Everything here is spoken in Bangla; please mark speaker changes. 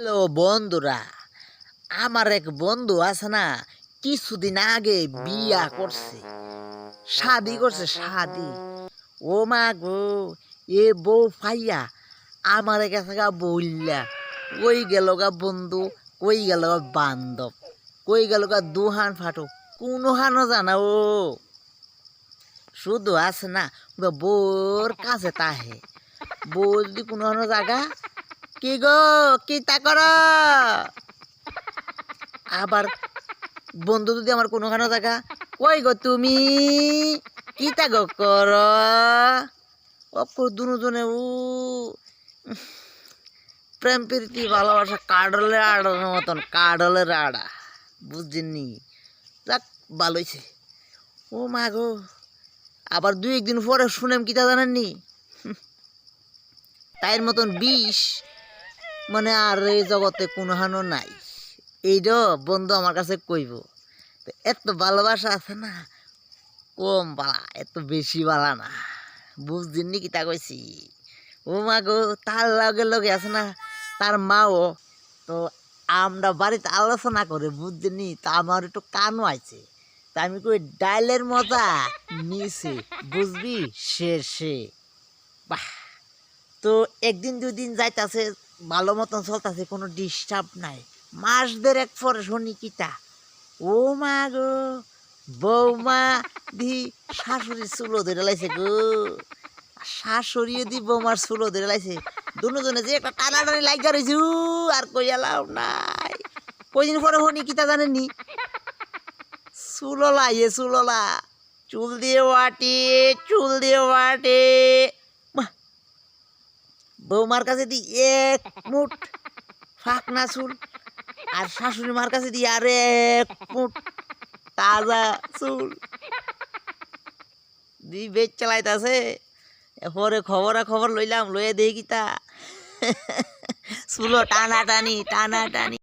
Speaker 1: হ্যালো বন্ধুরা, আমার এক বন্ধু আছে না, কিছুদিন আগে বিয়া করছে, শাদি করছে শাদি। ও মা গো, এ বউ পাইয়া আমার কাছে গা বললা, কই গেল গা বন্ধু, কই গেল গা বান্ধব, কই গেল গা দুহান ফাটো, কোনো হানো জানা ও শুধু আছে না বউর কাছে তাহে। বউ যদি কোনো হানো জাগা, কি গো কি তা কর, আবার বন্ধু যদি আমার কোনোখানে থাকা, কই গো তুমি কি তা গো কর, দুজনে ও প্রেম প্রীতি ভালোবাসা কাডলের আড়ার মতন, কাডলের আড়া, বুঝছেননি? যাক ভালো হয়েছে। ও মা গো, আবার দুই একদিন পরে শুনেম কি তা জানেননি, তাইর মতন বিষ মানে আর এই জগতে কোনোখানো নাই। এইটা বন্ধু আমার কাছে কইব, এত ভালোবাসা আছে না, কম বালা, এত বেশি বালা না, বুঝদিননি কি তা কইছি। ও মা গো, তার লগে লগে আছে না তার মাও, তো আমরা বাড়িতে আলোচনা করে বুঝদিননি, তা আমার একটু কানও আছে, তা আমি কই ডাইলের মজা নিছে, বুঝবি শেষে। বাহ, তো একদিন দুদিন যাইতাছে, ভালো মতন চলতেছে, কোনো ডিস্টার্ব নাই। মাস দেড়েক পরে শুনি কিতা, ও মা গো, বৌমা দি শাশুড়ির চুলো ধরে লাইছে গো, শাশুড়িও দি বৌমার চুলো ধরে লাইছে, দুজনে যে একটা টানাটানি লাগা রয়েছে, আর কইয়া লাভ নাই। কয়দিন পরে শুনি কিতা জানেননি, চুললা ইয়ে চুললা, চুল দিয়ে ওয়াটি, চুল দিয়ে ওয়াটি, বৌমার কাছে দি এক মুঠ ফাঁকনা চুল, আর শাশুড়ি মার কাছে দি আর এক মুঠ তাজা চুল দি বেচ চালাইতাছে। এরপরে খবর লইলাম, লইয়া দেখি তা চুলো টানা টানি টানা টানি।